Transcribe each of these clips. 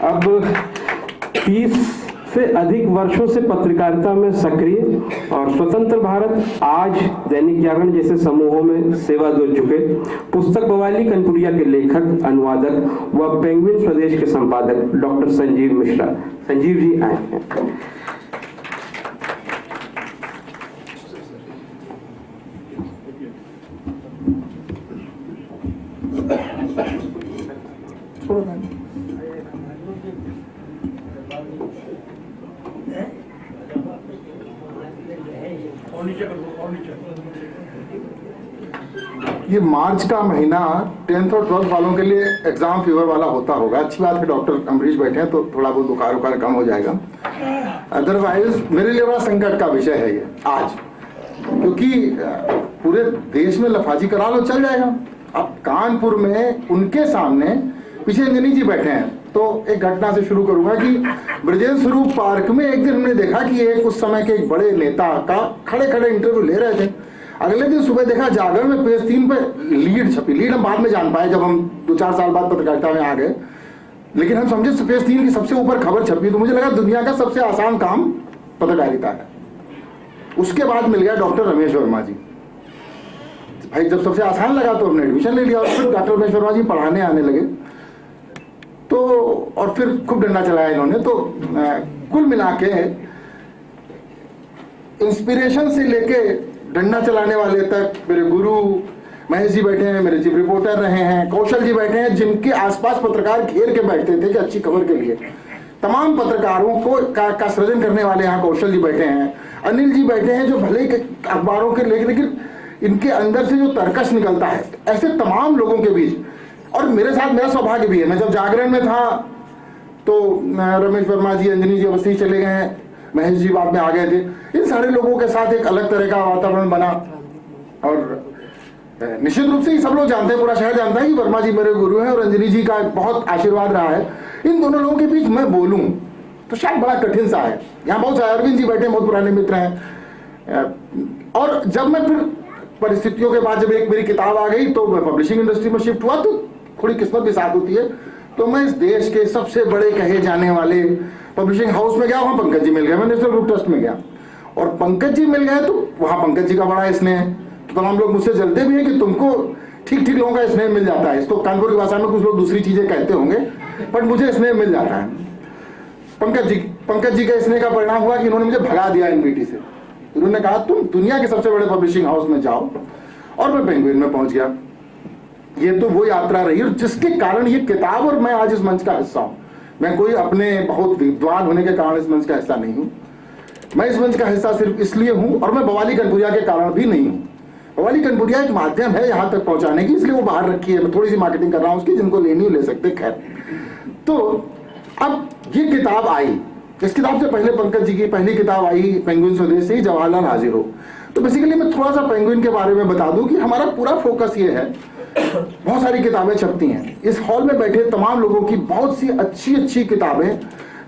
अब 30 से अधिक वर्षों से पत्रकारिता में सक्रिय और स्वतंत्र भारत, आज दैनिक जागरण जैसे समूहों में सेवा दे चुके पुस्तक बवाली कनपुरिया के लेखक, अनुवादक व पेंगुइन स्वदेश के संपादक डॉक्टर संजीव मिश्रा। संजीव जी आए हैं। ये मार्च का महीना 10th और 12th वालों के लिए एग्जाम फीवर वाला होता होगा। अच्छी बात है डॉक्टर अम्बरीश बैठे हैं तो थोड़ा बहुत बुखार उखार कम हो जाएगा। अदरवाइज मेरे लिए बड़ा संकट का विषय है ये आज, क्योंकि पूरे देश में लफाजी करा लो चल जाएगा। अब कानपुर में उनके सामने पीछे अंजनी जी बैठे हैं, तो एक घटना से शुरू करूंगा कि ब्रजेश स्वरूप पार्क में एक दिन हमने देखा कि एक उस समय के एक बड़े नेता का खड़े खड़े इंटरव्यू ले रहे थे। अगले दिन सुबह देखा जागरण में पेज 3 पे लीड छपी। लीड हम बाद में जान पाए जब हम 2-4 साल बाद पत्रकारिता में आ गए, लेकिन हम समझे पेज 3 की सबसे ऊपर खबर छपी, तो मुझे लगा दुनिया का सबसे आसान काम पत्रकारिता है। उसके बाद मिल गया डॉक्टर रमेश वर्मा जी। भाई जब सबसे आसान लगा तो हमने एडमिशन ले लिया और फिर डॉक्टर रमेश वर्मा जी पढ़ाने आने लगे, तो और फिर खूब डंडा चलाया इन्होंने। तो कुल मिला के इंस्पिरेशन से लेके डंडा चलाने वाले तक मेरे गुरु महेश जी बैठे हैं, मेरे चीफ रिपोर्टर रहे हैं, कौशल जी बैठे हैं, जिनके आसपास पत्रकार घेर के बैठते थे कि अच्छी खबर के लिए। तमाम पत्रकारों को का सृजन करने वाले यहाँ कौशल जी बैठे हैं, अनिल जी बैठे हैं, जो भले ही अखबारों के लेकिन इनके अंदर से जो तर्कश निकलता है, ऐसे तमाम लोगों के बीच। और मेरे साथ मेरा सौभाग्य भी है, मैं जब जागरण में था तो रमेश वर्मा जी, अंजनी जी अवस्थी चले गए हैं, महेश जी बाद में आ गए थे। इन सारे लोगों के साथ एक अलग तरह का वातावरण बना और निश्चित रूप से ये सब लोग जानते हैं, पूरा शहर जानता है कि वर्मा जी मेरे गुरु हैं और अंजनी जी का बहुत आशीर्वाद रहा है। इन दोनों लोगों के बीच मैं बोलूं तो शायद बड़ा कठिन सा है। यहाँ बहुत सारे अरविंद जी बैठे, बहुत पुराने मित्र हैं। और जब मैं फिर परिस्थितियों के बाद जब एक मेरी किताब आ गई तो मैं पब्लिशिंग इंडस्ट्री में शिफ्ट हुआ, तो थोड़ी किस्मत भी साथ होती है। तो मैं इस देश के सबसे बड़े कहे जाने वाले पब्लिशिंग हाउस में गया, वहां पंकज जी मिल गए। मैं नेशनल बुक ट्रस्ट में गया और पंकज जी मिल गए, तो वहां पंकज जी का बड़ा स्नेह। तो तमाम लोग मुझसे जलते भी हैं कि तुमको ठीक ठीक लोगों का स्नेह मिल जाता है। इसको कानपुर की भाषा में कुछ लोग दूसरी चीजें कहते होंगे, पर मुझे स्नेह मिल जाता है। पंकज जी के स्नेह का परिणाम हुआ कि इन्होंने मुझे भगा दिया एनबीटी से। उन्होंने कहा तुम दुनिया के सबसे बड़े पब्लिशिंग हाउस में जाओ, और मैं पेंगुइन में पहुंच गया। ये तो वो यात्रा रही और जिसके कारण ये किताब और मैं आज इस मंच का हिस्सा हूं। मैं कोई अपने बहुत विद्वान होने के कारण इस मंच का हिस्सा नहीं हूं। मैं इस मंच का हिस्सा सिर्फ इसलिए हूं, और मैं बवाली कनपुरिया के कारण भी नहीं हूं। बवाली कनपुरिया एक माध्यम है यहां तक पहुंचाने की, इसलिए वो बाहर रखी है। मैं थोड़ी सी मार्केटिंग कर रहा हूं उसकी, जिनको लेनी ले सकते। खैर, तो अब ये किताब आई, इस किताब से पहले पंकज जी की पहली किताब आई पेंगुइन स्वदेश से, जवाहरलाल हाजिर हो। तो बेसिकली मैं थोड़ा सा पेंगुइन के बारे में बता दूं कि हमारा पूरा फोकस ये है। बहुत सारी किताबें छपती हैं, इस हॉल में बैठे तमाम लोगों की बहुत सी अच्छी अच्छी किताबें,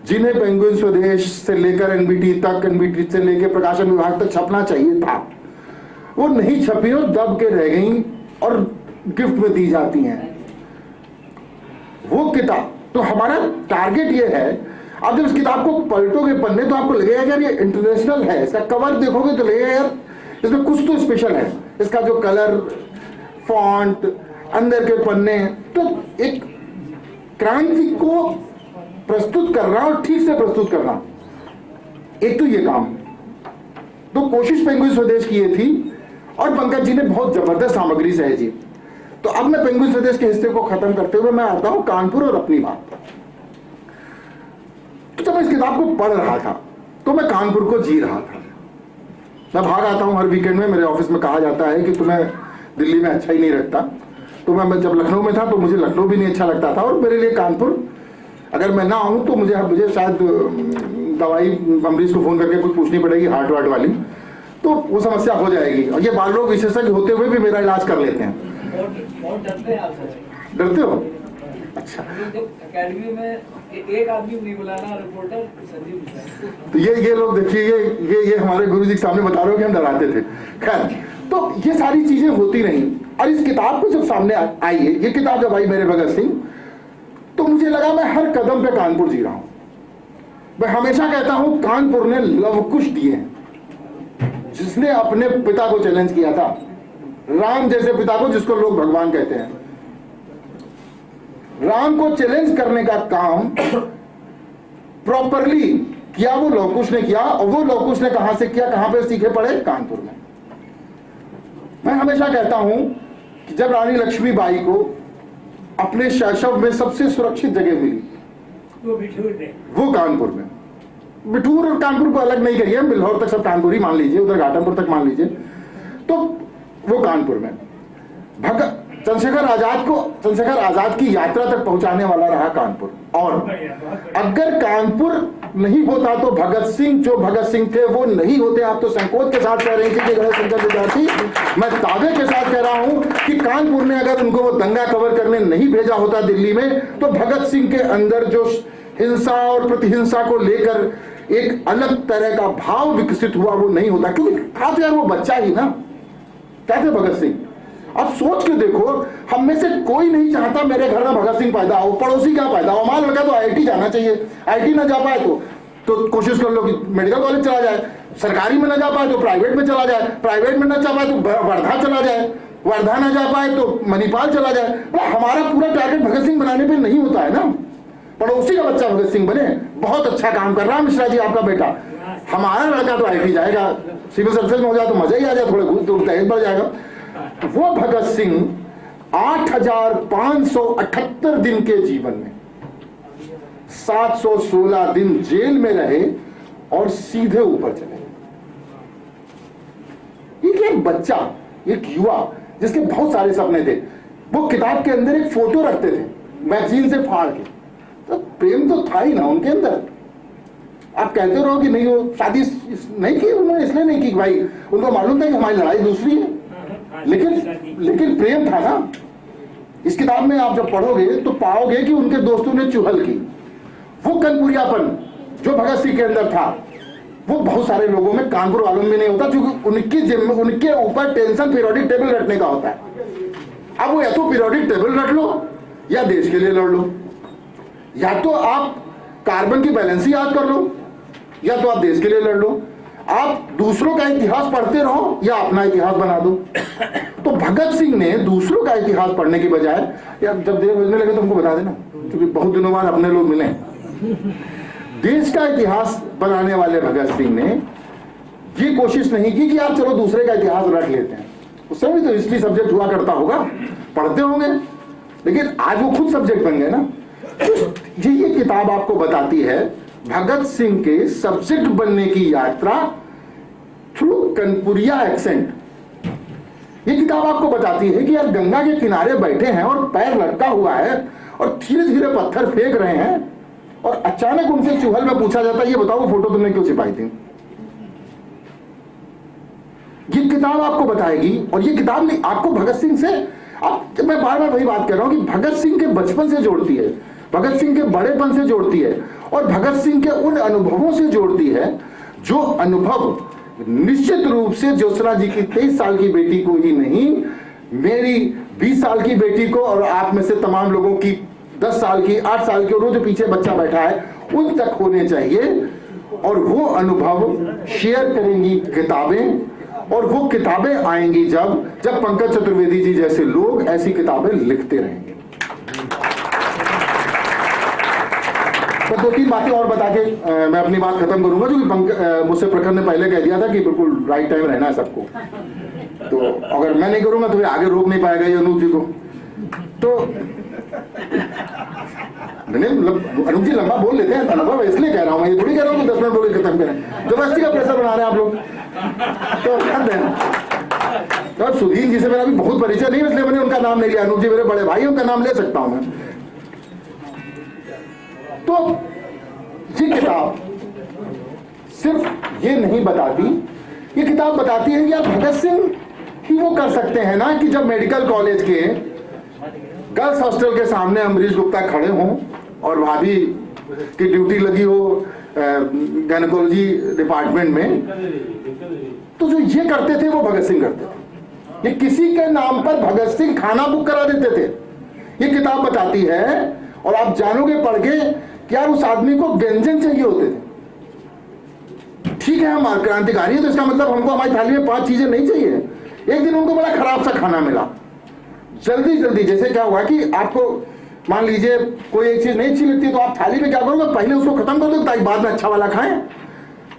जिन्हें पेंगुइन स्वदेश से लेकर एनबीटी तक, एनबीटी से लेकर प्रकाशन विभाग तक छपना चाहिए था, वो नहीं छपी और दब के रह गई और गिफ्ट में दी जाती हैं वो किताब। तो हमारा टारगेट ये है, आप जब इस किताब को पलटोगे पन्ने तो आपको लगेगा यार ये इंटरनेशनल है। इसका कवर देखोगे तो लगेगा यार इसमें कुछ तो स्पेशल है। इसका जो कलर, फॉन्ट, अंदर के पन्ने, तो एक क्रांति को प्रस्तुत करना और ठीक से प्रस्तुत करना, एक तो ये काम। तो कोशिश पेंगुइन स्वदेश की ये थी और पंकज जी ने बहुत जबरदस्त सामग्री सहेजी। तो अब मैं पेंगुइन स्वदेश के हिस्से को खत्म करते हुए मैं आता हूं कानपुर और अपनी बात। तो जब मैं इस किताब को पढ़ रहा था तो मैं कानपुर को जी रहा था। मैं भाग आता हूं हर वीकेंड में। मेरे ऑफिस में कहा जाता है कि तुम्हें दिल्ली में अच्छा ही नहीं लगता। तो मैं जब लखनऊ में था तो मुझे लखनऊ भी नहीं अच्छा लगता था, और मेरे लिए कानपुर, अगर मैं ना आऊं तो मुझे शायद दवाई अम्बरीश को फोन करके कुछ पूछनी पड़ेगी हार्ट वार्ट वाली, तो वो समस्या हो जाएगी। और ये बाल रोग विशेषज्ञ होते हुए भी मेरा इलाज कर लेते हैं। डरते हो? अच्छा, अकेडमी में एक आदमी नहीं बुलाना, रिपोर्टर संजीव। तो ये लोग देखिए, ये हमारे गुरु जी के सामने बता रहे हो कि हम डराते थे। खैर, तो ये सारी चीजें होती रही। और इस किताब को जब सामने आई है, ये किताब जब आई मेरे भगत सिंह, तो मुझे मुझे लगा मैं हर कदम पे कानपुर जी रहा हूं। मैं हमेशा कहता हूं कानपुर ने लव कुश दिए हैं। जिसने अपने पिता को चैलेंज किया था, राम जैसे पिता को जिसको लोग भगवान कहते हैं, राम को चैलेंज करने का काम प्रॉपरली किया वो लव कुश ने किया। और वो लव कुश ने कहां से किया, कहां पे सीखे पड़े? कानपुर में। मैं हमेशा कहता हूं कि जब रानी लक्ष्मीबाई को अपने शैशव में सबसे सुरक्षित जगह मिली वो कानपुर में। बिठूर और कानपुर को अलग नहीं करिए, बिल्हौर तक सब कानपुर ही मान लीजिए, उधर घाटमपुर तक मान लीजिए, तो वो कानपुर में चंद्रशेखर आजाद की यात्रा तक पहुंचाने वाला रहा कानपुर। और अगर कानपुर नहीं होता तो भगत सिंह थे वो नहीं होते। आप तो संकोच के साथ कह रहे थे कि गणेश शंकर विद्यार्थी, मैं दावे के साथ कह रहा हूं कि कानपुर ने अगर उनको वो दंगा कवर करने नहीं भेजा होता दिल्ली में, तो भगत सिंह के अंदर जो हिंसा और प्रतिहिंसा को लेकर एक अलग तरह का भाव विकसित हुआ वो नहीं होता। क्योंकि था तो यार वो बच्चा ही ना, क्या थे भगत सिंह। अब सोच के देखो, हम में से कोई नहीं चाहता मेरे घर में भगत सिंह पैदा हो, पड़ोसी क्या पैदा हो। हमारा लड़का तो आईआईटी जाना चाहिए, आईआईटी ना जा पाए तो कोशिश कर लो कि मेडिकल कॉलेज चला जाए, सरकारी में ना जा पाए तो प्राइवेट में चला जाए, प्राइवेट में ना जा पाए तो वर्धा चला जाए, वर्धा ना जा पाए तो मणिपाल चला जाए। हमारा पूरा टारगेट भगत सिंह बनाने पर नहीं होता है ना। पड़ोसी का बच्चा भगत सिंह बने, बहुत अच्छा काम कर रहा है मिश्रा जी आपका बेटा। हमारा लड़का तो आईआईटी जाएगा, सिविल सर्विसेज में हो जाए तो मजा ही आ जाए, थोड़े तेज बढ़ जाएगा। वो भगत सिंह 8,578 दिन के जीवन में 716 दिन जेल में रहे और सीधे ऊपर चले। एक बच्चा, एक युवा जिसके बहुत सारे सपने थे, वो किताब के अंदर एक फोटो रखते थे मैगजीन से फाड़ के। तो प्रेम तो था ही ना उनके अंदर। आप कहते रहो कि नहीं वो शादी नहीं की उन्होंने, इसलिए नहीं की भाई उनको मालूम था कि हमारी लड़ाई दूसरी है, लेकिन प्रेम था ना। इस किताब में आप जब पढ़ोगे तो पाओगे कि उनके दोस्तों ने चुहल की। वो कनपुरियापन जो भगत सिंह के अंदर था वो बहुत सारे लोगों में, कानपुर वालों में नहीं होता, क्योंकि उनके ऊपर टेंशन पीरियोडिक टेबल रखने का होता है। अब वो या तो पीरियोडिक टेबल रख लो या देश के लिए लड़ लो, या तो आप कार्बन की बैलेंस याद कर लो या तो आप देश के लिए लड़ लो। आप दूसरों का इतिहास पढ़ते रहो या अपना इतिहास बना दो। तो भगत सिंह ने दूसरों का इतिहास पढ़ने की बजाय, या जब देर बजने लगे तो हमको बता देना, क्योंकि बहुत दिनों बाद अपने लोग मिले, देश का इतिहास बनाने वाले भगत सिंह ने ये कोशिश नहीं की कि यार चलो दूसरे का इतिहास रख लेते हैं। उस समय भी तो हिस्ट्री सब्जेक्ट हुआ करता होगा, पढ़ते होंगे, लेकिन आज वो खुद सब्जेक्ट बन गए ना। ये किताब आपको बताती है भगत सिंह के सब्जेक्ट बनने की यात्रा थ्रू कनपुरिया एक्सेंट। ये किताब आपको बताती है कि यार गंगा के किनारे बैठे हैं और पैर लटका हुआ है और धीरे धीरे पत्थर फेंक रहे हैं, और अचानक उनसे चूहल में पूछा जाता है ये बताओ फोटो तुमने क्यों छिपाई थी। ये किताब आपको बताएगी, और ये किताब नहीं आपको भगत सिंह से, अब मैं बार बार वही बात कर रहा हूं कि भगत सिंह के बचपन से जोड़ती है, भगत सिंह के बड़ेपन से जोड़ती है, और भगत सिंह के उन अनुभवों से जोड़ती है जो अनुभव निश्चित रूप से ज्योत्सना जी की 23 साल की बेटी को ही नहीं, मेरी 20 साल की बेटी को और आप में से तमाम लोगों की 10 साल की, 8 साल की, और वो जो पीछे बच्चा बैठा है उन तक होने चाहिए। और वो अनुभव शेयर करेंगी किताबें, और वो किताबें आएंगी जब पंकज चतुर्वेदी जी जैसे लोग ऐसी किताबें लिखते रहेंगे। तो 2-3 बातें और बता के मैं अपनी बात खत्म करूंगा, जो कि मुझसे प्रखर ने पहले कह दिया था कि बिल्कुल राइट टाइम रहना है सबको। तो अगर मैं नहीं करूंगा तो आगे रोक नहीं पाएगा ये अनूप जी को। तो अनूप जी लंबा बोल लेते हैं, अनुभव इसलिए कह रहा हूं मैं, ये थोड़ी कह रहा हूँ 10 मिनट बोल खत्म करें। जबरदस्ती का प्रेशर बना रहे हैं आप लोग, तो कर दें। तो सुधीर जी से मेरा भी बहुत परिचय नहीं, इसलिए मैंने उनका नाम नहीं लिया। अनूप जी मेरे बड़े भाई, उनका नाम ले सकता हूं मैं। तो ये किताब सिर्फ ये नहीं बताती, ये किताब बताती है कि यार भगत सिंह ही वो कर सकते हैं ना कि जब मेडिकल कॉलेज के गर्ल्स हॉस्टल के सामने अमरीश गुप्ता खड़े हों और भाभी की ड्यूटी लगी हो गायनेकोलॉजी डिपार्टमेंट में, तो जो ये करते थे वो भगत सिंह करते थे। ये किसी के नाम पर भगत सिंह खाना बुक करा देते थे। ये किताब बताती है और आप जानोगे पढ़ के कि यार उस आदमी को व्यंजन चाहिए होते थे। ठीक है हम क्रांतिकारी है तो इसका मतलब हमको हमारी थाली में 5 चीजें नहीं चाहिए। एक दिन उनको बड़ा खराब सा खाना मिला, जल्दी जल्दी। जैसे क्या हुआ कि आपको मान लीजिए कोई एक चीज नहीं अच्छी लगती तो आप थाली में क्या करोगे, पहले उसको खत्म कर दो ताकि बाद में अच्छा वाला खाएं।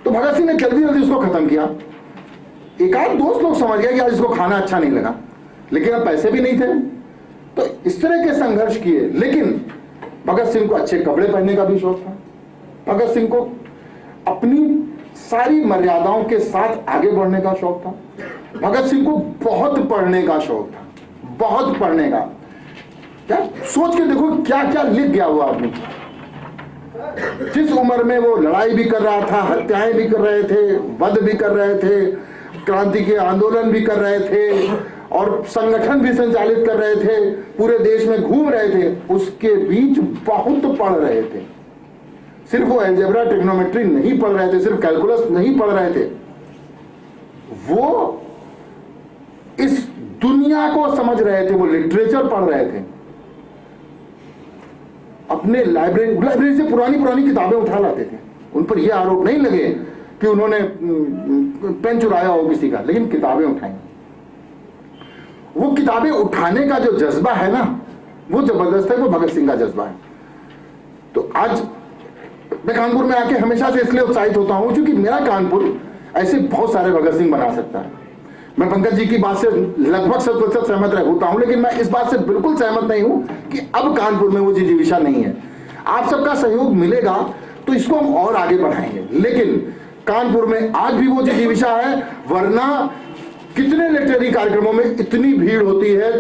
तो भगत सिंह ने जल्दी जल्दी उसको खत्म किया। एक आध दोस्त लोग समझ गया कि आज इसको खाना अच्छा नहीं लगा, लेकिन अब पैसे भी नहीं थे, तो इस तरह के संघर्ष किए। लेकिन भगत सिंह को अच्छे कपड़े पहनने का भी शौक था। भगत सिंह को अपनी सारी मर्यादाओं के साथ आगे बढ़ने का शौक था। भगत सिंह को बहुत पढ़ने का शौक था, बहुत पढ़ने का। क्या सोच के देखो क्या क्या लिख गया वो आदमी। जिस उम्र में वो लड़ाई भी कर रहा था, हत्याएं भी कर रहे थे, वध भी कर रहे थे, क्रांति के आंदोलन भी कर रहे थे और संगठन भी संचालित कर रहे थे, पूरे देश में घूम रहे थे, उसके बीच बहुत पढ़ रहे थे। सिर्फ वो अलजेब्रा ट्रिग्नोमेट्री नहीं पढ़ रहे थे, सिर्फ कैलकुलस नहीं पढ़ रहे थे, वो इस दुनिया को समझ रहे थे, वो लिटरेचर पढ़ रहे थे। अपने लाइब्रेरी से पुरानी पुरानी किताबें उठा लाते थे। उन पर यह आरोप नहीं लगे कि उन्होंने पेन चुराया हो किसी का, लेकिन किताबें उठाई। वो किताबें उठाने का जो जज्बा है ना, वो जबरदस्त है, वो भगत सिंह का जज्बा है। तो आज मैं कानपुर में आके हमेशा से इसलिए उत्साहित होता हूं क्योंकि मेरा कानपुर ऐसे बहुत सारे भगत सिंह बना सकता है। मैं पंकज जी की बात से लगभग 100% सहमत होता हूं, लेकिन मैं इस बात से बिल्कुल सहमत नहीं हूं कि अब कानपुर में वो जिजीविषा नहीं है। आप सबका सहयोग मिलेगा तो इसको हम और आगे बढ़ाएंगे, लेकिन कानपुर में आज भी वो जिजीविषा है। वरना कितने लिटरेरी कार्यक्रमों में इतनी भीड़ होती है,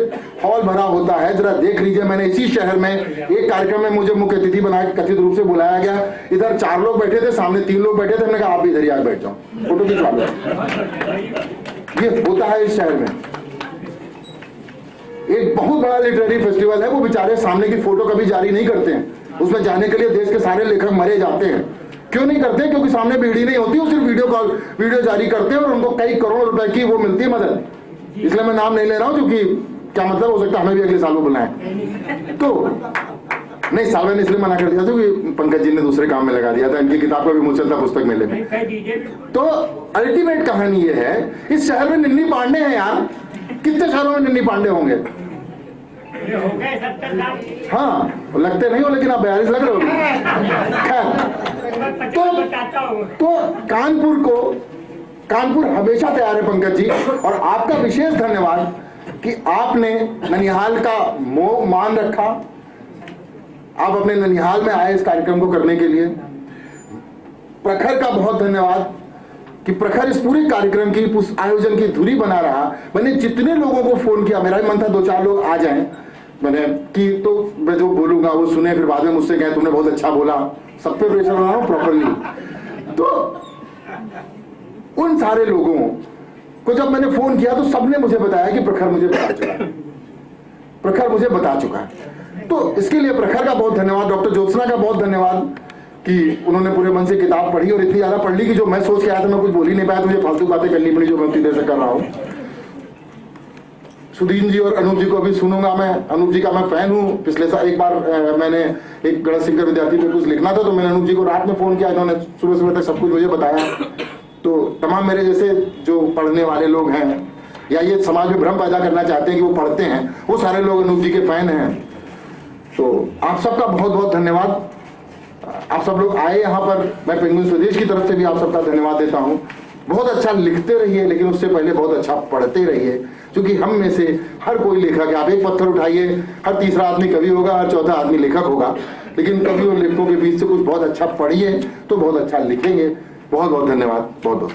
हॉल भरा होता है। जरा देख लीजिए, मैंने इसी शहर में एक कार्यक्रम में मुझे मुख्य अतिथि बना के कथित रूप से बुलाया गया। इधर 4 लोग बैठे थे, सामने 3 लोग बैठे थे। मैंने कहा आप भी इधर ही आके बैठ जाओ, फोटो खिंचवा लो। ये होता है इस शहर में। एक बहुत बड़ा लिटरेरी फेस्टिवल है, वो बेचारे सामने की फोटो कभी जारी नहीं करते हैं। उसमें जाने के लिए देश के सारे लेखक मरे जाते हैं। क्यों नहीं करते? क्योंकि सामने भीड़ ही नहीं होती, वो सिर्फ वीडियो जारी करते हैं और उनको कई करोड़ रुपए की वो मिलती है मदद। इसलिए मैं नाम नहीं ले रहा हूं, क्योंकि क्या मतलब हो सकता है हमें भी अगले साल वो बुलाएं। तो नहीं, साल ने इसलिए मना कर दिया था कि पंकज जी ने दूसरे काम में लगा दिया था। इनकी किताब का भी मुझसे पुस्तक मिले। तो अल्टीमेट कहानी ये है, इस शहर में निन्नी पांडे हैं यार। कितने शहरों में निन्नी पांडे होंगे? हाँ, लगते नहीं हो, लेकिन आप 42 लग रहे हो। खैर, तो कानपुर हमेशा तैयार है पंकज जी, और आपका विशेष धन्यवाद कि आपने ननिहाल का मोह मान रखा। आप अपने ननिहाल में आए इस कार्यक्रम को करने के लिए। प्रखर का बहुत धन्यवाद कि प्रखर इस पूरे कार्यक्रम की, उस आयोजन की धुरी बना रहा। मैंने जितने लोगों को फोन किया, मेरा भी मन था 2-4 लोग आ जाएं, मैंने कि तो मैं जो बोलूंगा वो सुने, फिर बाद में मुझसे कहे तुमने बहुत अच्छा बोला। सब पे प्रेशर बना रहा हूं प्रॉपरली। तो उन सारे लोगों को जब मैंने फोन किया तो सबने मुझे बताया कि प्रखर मुझे बता चुका है, प्रखर मुझे बता चुका है। तो इसके लिए प्रखर का बहुत धन्यवाद। डॉक्टर ज्योत्सना का बहुत धन्यवाद कि उन्होंने पूरे मन से किताब पढ़ी, और इतनी ज्यादा पढ़ ली कि जो मैं सोच के आया था मैं कुछ बोल ही नहीं पाया, तो मुझे फालतू बातें करनी पड़ी जो मैं उतनी देर से कर रहा हूँ। सुदीन जी और अनूप जी को अभी सुनूंगा मैं। अनूप जी का मैं फैन हूँ। पिछले साल एक बार मैंने एक गणेश सिंह विद्यार्थी को कुछ लिखना था, तो मैंने अनूप जी को रात में फोन किया, इन्होंने सुबह सुबह तक सब कुछ मुझे बताया। तो तमाम मेरे जैसे जो पढ़ने वाले लोग हैं या ये समाज में भ्रम पैदा करना चाहते हैं कि वो पढ़ते हैं, वो सारे लोग अनूप जी के फैन हैं। तो आप सबका बहुत बहुत धन्यवाद। आप सब लोग आए यहाँ पर। मैं पेंगुइन स्वदेश की तरफ से भी आप सबका धन्यवाद देता हूँ। बहुत अच्छा लिखते रहिए, लेकिन उससे पहले बहुत अच्छा पढ़ते रहिए, क्योंकि हम में से हर कोई लेखक है। आप एक पत्थर उठाइए, हर तीसरा आदमी कवि होगा, हर चौथा आदमी लेखक होगा। लेकिन कवि और लेखकों के बीच से कुछ बहुत अच्छा पढ़िए तो बहुत अच्छा लिखेंगे। बहुत बहुत धन्यवाद। बहुत बहुत